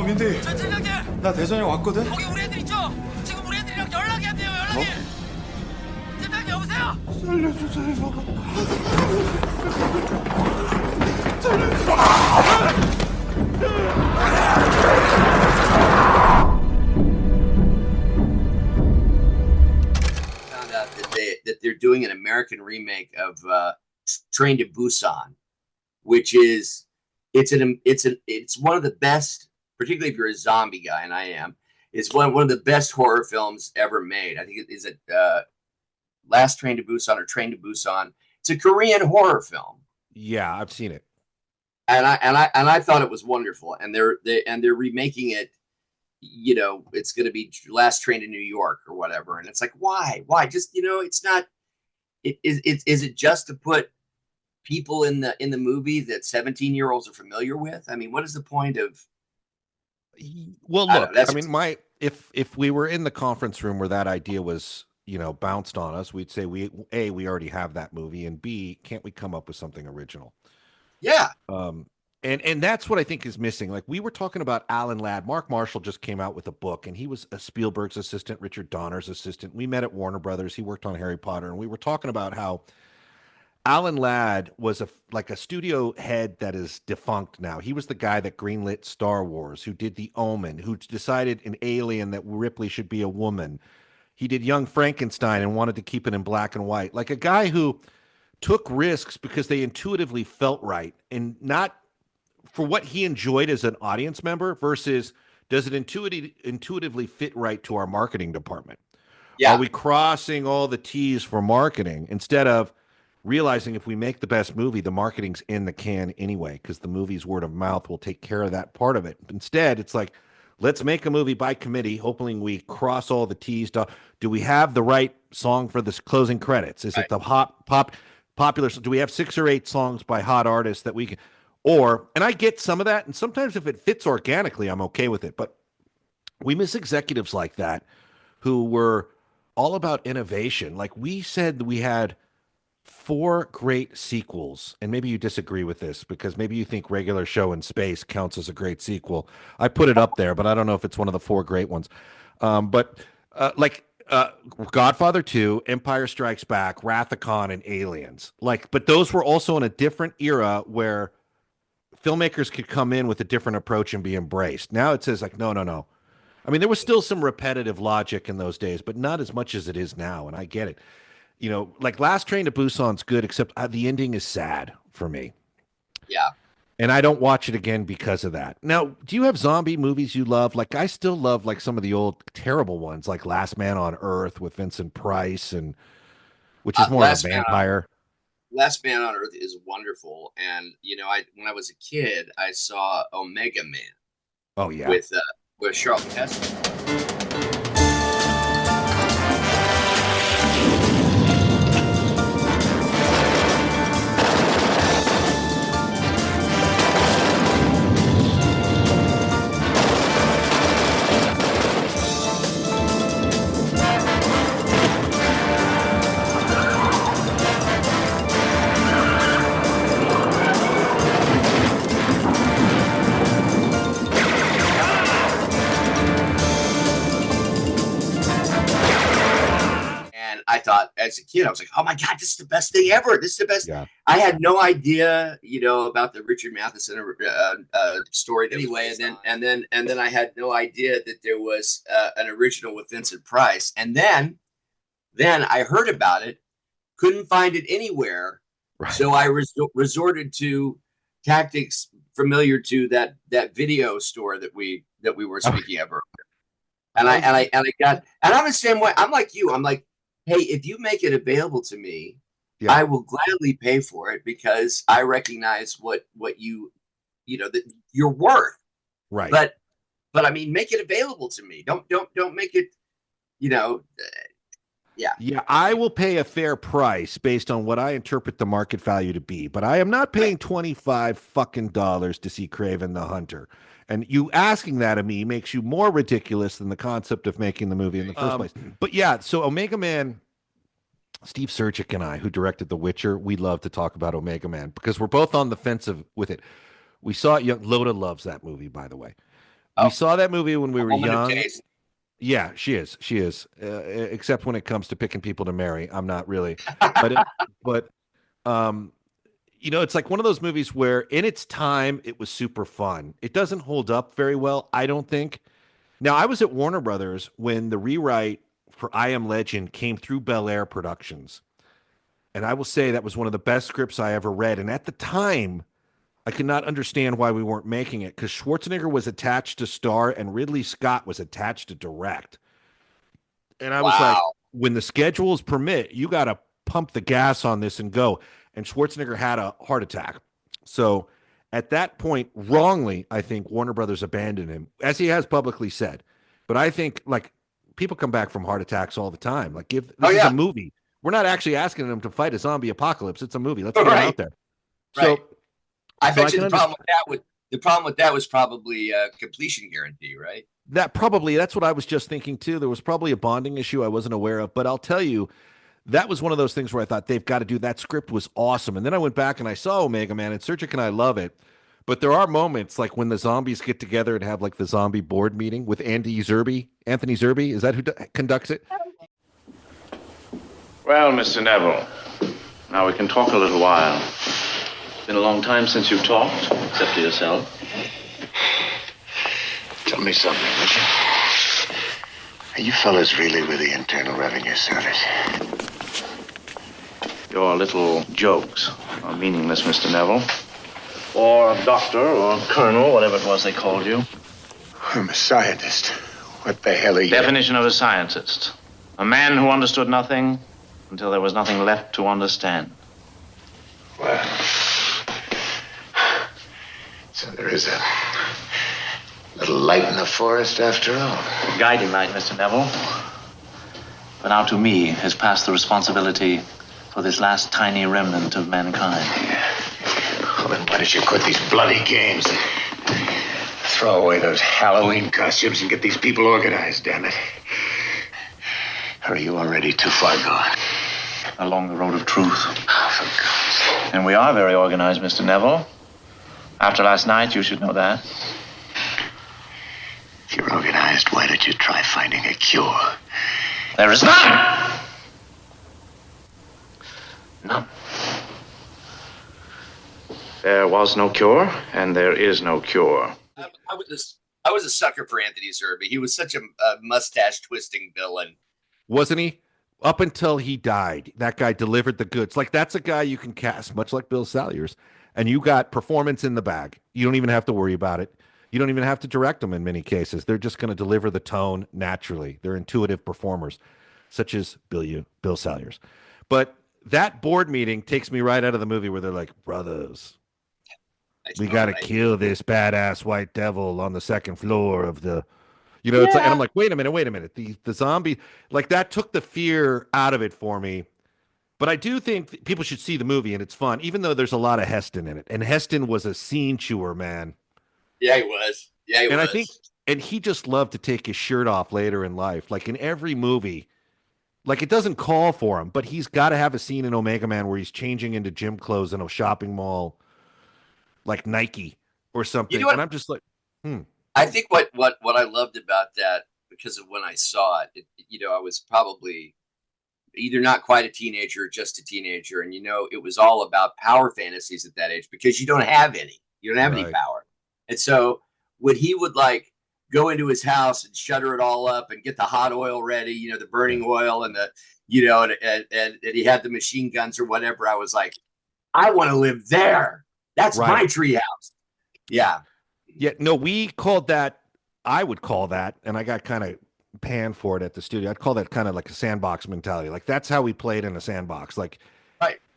민대. 저 팀장님. 나 대전에 왔거든. 거기 우리 애들 있죠? 지금 우리 애들이랑 연락이 안 돼요. 연락이. 팀장님 여보세요? 살려주세요. Found out that they're doing an American remake of Train to Busan, which is it's one of the best, particularly if you're a zombie guy, and I am. It's one of the best horror films ever made. I think it is Last Train to Busan or Train to Busan. It's a Korean horror film. Yeah, I've seen it, and I thought it was wonderful. And they're remaking it. You know, it's going to be Last Train to New York or whatever. And it's like, why? Just, you know, it's not. Is it just to put people in the movie that 17-year-olds are familiar with? I mean, what is the point of? Well, look, I mean, if we were in the conference room where that idea was, you know, bounced on us, we'd say we already have that movie, and B, can't we come up with something original? Yeah. And that's what I think is missing. Like, we were talking about Alan Ladd. Mark Marshall just came out with a book, and he was a Spielberg's assistant, Richard Donner's assistant. We met at Warner Brothers. He worked on Harry Potter, and we were talking about how Alan Ladd was a studio head that is defunct now. He was the guy that greenlit Star Wars, who did The Omen, who decided in Alien that Ripley should be a woman. He did Young Frankenstein and wanted to keep it in black and white. Like a guy who took risks because they intuitively felt right, and not for what he enjoyed as an audience member versus does it intuitively fit right to our marketing department? Yeah. Are we crossing all the T's for marketing instead of realizing if we make the best movie, the marketing's in the can anyway, because the movie's word of mouth will take care of that part of it. Instead, it's like, let's make a movie by committee, hoping we cross all the T's. Do we have the right song for this closing credits? Is it the popular? Do we have 6 or 8 songs by hot artists that we can? And I get some of that, and sometimes if it fits organically, I'm okay with it. But we miss executives like that who were all about innovation. Like we said, we had 4 great sequels, and maybe you disagree with this because maybe you think Regular Show in Space counts as a great sequel. I put it up there, but I don't know if it's one of the 4 great ones. Godfather 2, Empire Strikes Back, Wrath of Khan, and Aliens. But those were also in a different era where filmmakers could come in with a different approach and be embraced. Now it says like, no. I mean, there was still some repetitive logic in those days, but not as much as it is now, and I get it. You know, like Last Train to Busan's good, except the ending is sad for me. Yeah. And I don't watch it again because of that. Now, do you have zombie movies you love? Like, I still love like some of the old terrible ones, like Last Man on Earth with Vincent Price, which is more of a vampire. Last Man on Earth is wonderful. And, you know, when I was a kid, I saw Omega Man. Oh, yeah. With Charlton Heston. I thought as a kid, I was like, oh my God, this is the best thing ever. This is the best. Yeah. I had no idea, you know, about the Richard Matheson story anyway. And then I had no idea that there was an original with Vincent Price. And then I heard about it, couldn't find it anywhere. Right. So I resorted to tactics familiar to that video store that we were speaking of earlier. And I'm the same way. I'm like you. I'm like, hey, if you make it available to me, I will gladly pay for it because I recognize what that you're worth. Right. But I mean, make it available to me. Don't make it, yeah. Yeah, I will pay a fair price based on what I interpret the market value to be, but I am not paying $25 to see Kraven the Hunter. And you asking that of me makes you more ridiculous than the concept of making the movie in the first place. But yeah, so Omega Man, Steve Surjik and I, who directed The Witcher, we love to talk about Omega Man because we're both on the fence with it. We saw it young. Loda loves that movie, by the way. We saw that movie when we were young. Yeah, she is. She is. Except when it comes to picking people to marry, I'm not really. But it's like one of those movies where in its time it was super fun. It doesn't hold up very well, I don't think. Now, I was at Warner Brothers when the rewrite for I Am Legend came through Bel Air Productions. And I will say that was one of the best scripts I ever read. And at the time, I could not understand why we weren't making it because Schwarzenegger was attached to star and Ridley Scott was attached to direct. And I was like, when the schedules permit, you got to pump the gas on this and go. And Schwarzenegger had a heart attack. So at that point, wrongly, I think Warner Brothers abandoned him, as he has publicly said. But I think, like, people come back from heart attacks all the time. Like, this is a movie. We're not actually asking them to fight a zombie apocalypse. It's a movie. Let's get it out there. Right. So I bet you the problem with that was probably completion guarantee, right? That's what I was just thinking too. There was probably a bonding issue I wasn't aware of, but I'll tell you, that was one of those things where I thought they've got to do that. Script was awesome. And then I went back and I saw Omega Man, and Surjik and I love it. But there are moments like when the zombies get together and have like the zombie board meeting with Anthony Zerbe. Is that who conducts it? Well, Mr. Neville, now we can talk a little while. It's been a long time since you've talked, except to yourself. Tell me something, would you? Are you fellas really with the Internal Revenue Service? Your little jokes are meaningless, Mr. Neville. Or doctor, or colonel, whatever it was they called you. I'm a scientist. What the hell are you? Definition of a scientist. A man who understood nothing until there was nothing left to understand. Well, so there is a little light in the forest after all. Guiding light, Mr. Neville. But now to me has passed the responsibility for this last tiny remnant of mankind. Yeah. Well, then why don't you quit these bloody games and throw away those Halloween costumes and get these people organized, damn it. Or are you already too far gone? Along the road of truth. Oh, for God's sake. And we are very organized, Mr. Neville. After last night, you should know that. If you're organized, why don't you try finding a cure? There is none! None. There was no cure, and there is no cure. I was a sucker for Anthony Zerbe. He was such a mustache-twisting villain. Wasn't he? Up until he died, that guy delivered the goods. Like, that's a guy you can cast, much like Bill Salyers, and you got performance in the bag. You don't even have to worry about it. You don't even have to direct them in many cases. They're just going to deliver the tone naturally. They're intuitive performers, such as Bill Salyers. But that board meeting takes me right out of the movie where they're like, brothers, we got to kill this badass white devil on the second floor of the, it's like, and I'm like, wait a minute. The zombie, like, that took the fear out of it for me. But I do think people should see the movie, and it's fun, even though there's a lot of Heston in it. And Heston was a scene chewer, man. Yeah, he was. I think, and he just loved to take his shirt off later in life. Like, in every movie, like, it doesn't call for him, but he's got to have a scene in Omega Man where he's changing into gym clothes in a shopping mall, like Nike or something. And I'm just like, I think what I loved about that, because of when I saw it, I was probably either not quite a teenager or just a teenager. And, it was all about power fantasies at that age because you don't have any. You don't have any power. And so when he would, like, go into his house and shutter it all up and get the hot oil ready, the burning oil and the, and he had the machine guns or whatever, I was like, I want to live there. That's my treehouse. Yeah. Yeah. No, we called that, I would call that, and I got kind of panned for it at the studio. I'd call that kind of like a sandbox mentality. Like, that's how we played in a sandbox. Like,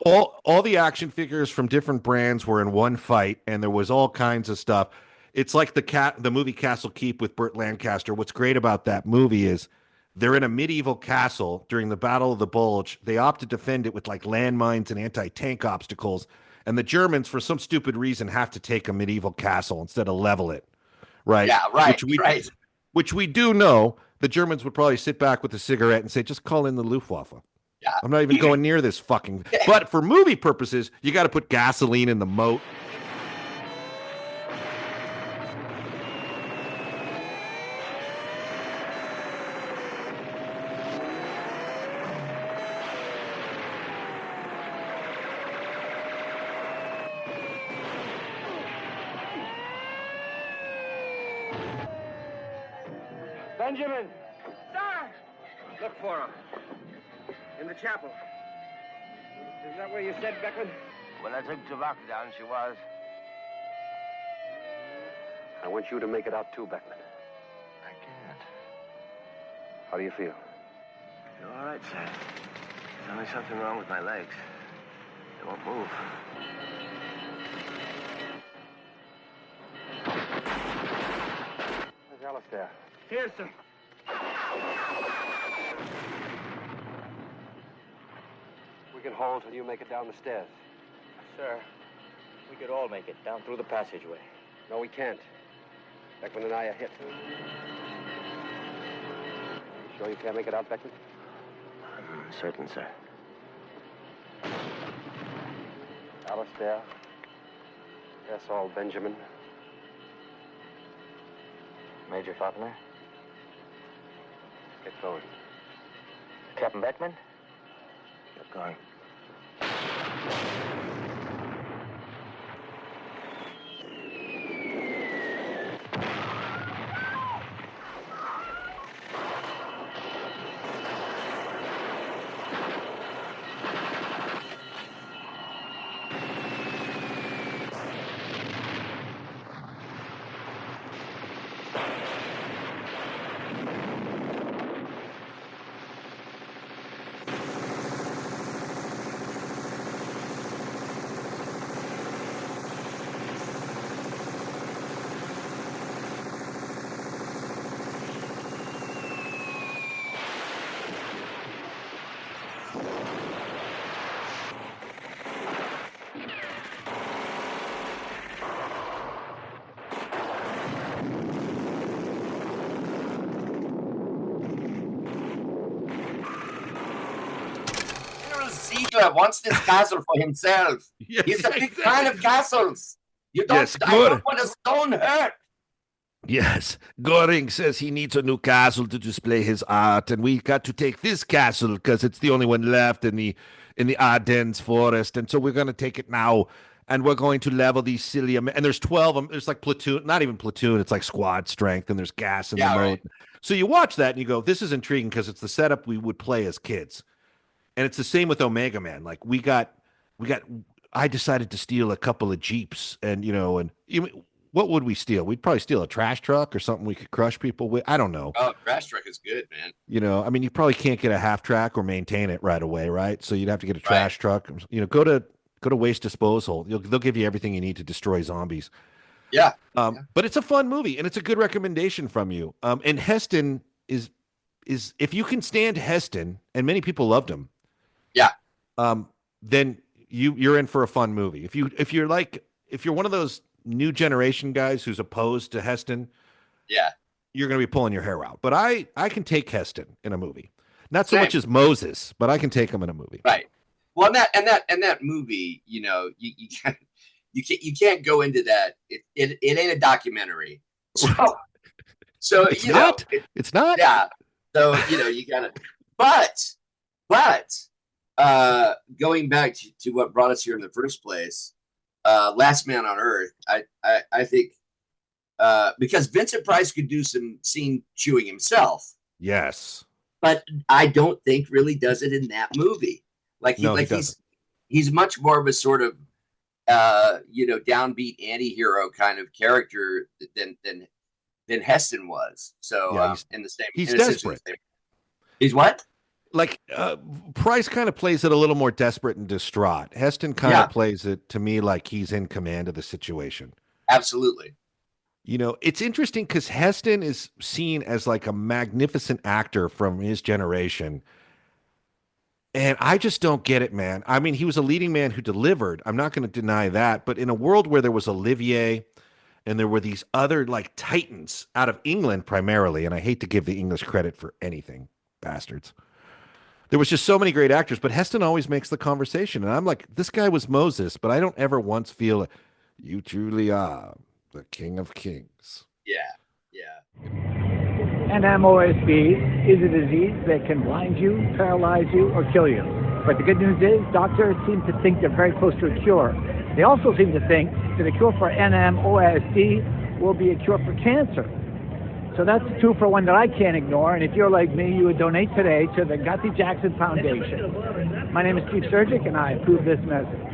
All the action figures from different brands were in one fight, and there was all kinds of stuff. It's like the movie Castle Keep with Burt Lancaster. What's great about that movie is they're in a medieval castle during the Battle of the Bulge. They opt to defend it with like landmines and anti-tank obstacles, and the Germans, for some stupid reason, have to take a medieval castle instead of level it. Right? Yeah, right, right. Which we do know the Germans would probably sit back with a cigarette and say, "Just call in the Luftwaffe." Yeah. I'm not even going near this fucking. But for movie purposes, you got to put gasoline in the moat. Benjamin, Sir! look for him. In the chapel. Is that where you said, Beckman? When I took tobacco down, she was. I want you to make it out too, Beckman. I can't. How do you feel? You're all right, sir. There's only something wrong with my legs. They won't move. Where's Alistair? Here, sir. We can hold till you make it down the stairs. Sir, we could all make it down through the passageway. No, we can't. Beckman and I are hit. You sure you can't make it out, Beckman? I'm certain, sir. Alistair. That's all, Benjamin. Major Faulkner? Get going. Captain Beckman? Get going. Ziegler wants this castle for himself. Yes, He's a big exactly. fan of castles. You don't, Yes, I good. don't want a stone hurt. Yes, Goring says he needs a new castle to display his art, and we got to take this castle because it's the only one left in the Ardennes forest, and so we're going to take it now, and we're going to level these silly. And there's 12 of them. There's like platoon, not even platoon. It's like squad strength, and there's gas in the moat. Right. So you watch that and you go, "This is intriguing," because it's the setup we would play as kids, and it's the same with Omega Man. Like we got. I decided to steal a couple of Jeeps, and what would we steal? We'd probably steal a trash truck or something we could crush people with. I don't know. Oh, trash truck is good, man. You probably can't get a half track or maintain it right away, right? So you'd have to get a trash truck. Go to waste disposal. They'll give you everything you need to destroy zombies. Yeah. But it's a fun movie, and it's a good recommendation from you. And Heston is if you can stand Heston, and many people loved him. Yeah. Then you're in for a fun movie. If you're one of those new generation guys who's opposed to Heston, yeah, you're going to be pulling your hair out. But I can take Heston in a movie, not so Same. much as Moses, but I can take him in a movie. Right. Well, that movie, you can't go into that. It ain't a documentary. So it's not. It's not. Yeah. So you gotta. But going back to what brought us here in the first place. Last Man on Earth, I think because Vincent Price could do some scene chewing himself. Yes. But I don't think really does it in that movie. He's much more of a sort of downbeat anti-hero kind of character than Heston was. So yeah, in the same he's desperate. He's what? like Price kind of plays it a little more desperate and distraught. Heston kind of plays it to me like he's in command of the situation. Absolutely. You know, it's interesting because Heston is seen as like a magnificent actor from his generation. And I just don't get it, man. I mean, he was a leading man who delivered. I'm not going to deny that. But in a world where there was Olivier and there were these other like titans out of England primarily, and I hate to give the English credit for anything, bastards. There was just so many great actors, but Heston always makes the conversation. And I'm like, this guy was Moses, but I don't ever once feel you truly are the King of Kings. Yeah, yeah. NMOSD is a disease that can blind you, paralyze you, or kill you. But the good news is doctors seem to think they're very close to a cure. They also seem to think that a cure for NMOSD will be a cure for cancer. So that's a 2-for-1 that I can't ignore. And if you're like me, you would donate today to the Gotti Jackson Foundation. My name is Steve Surgic, and I approve this message.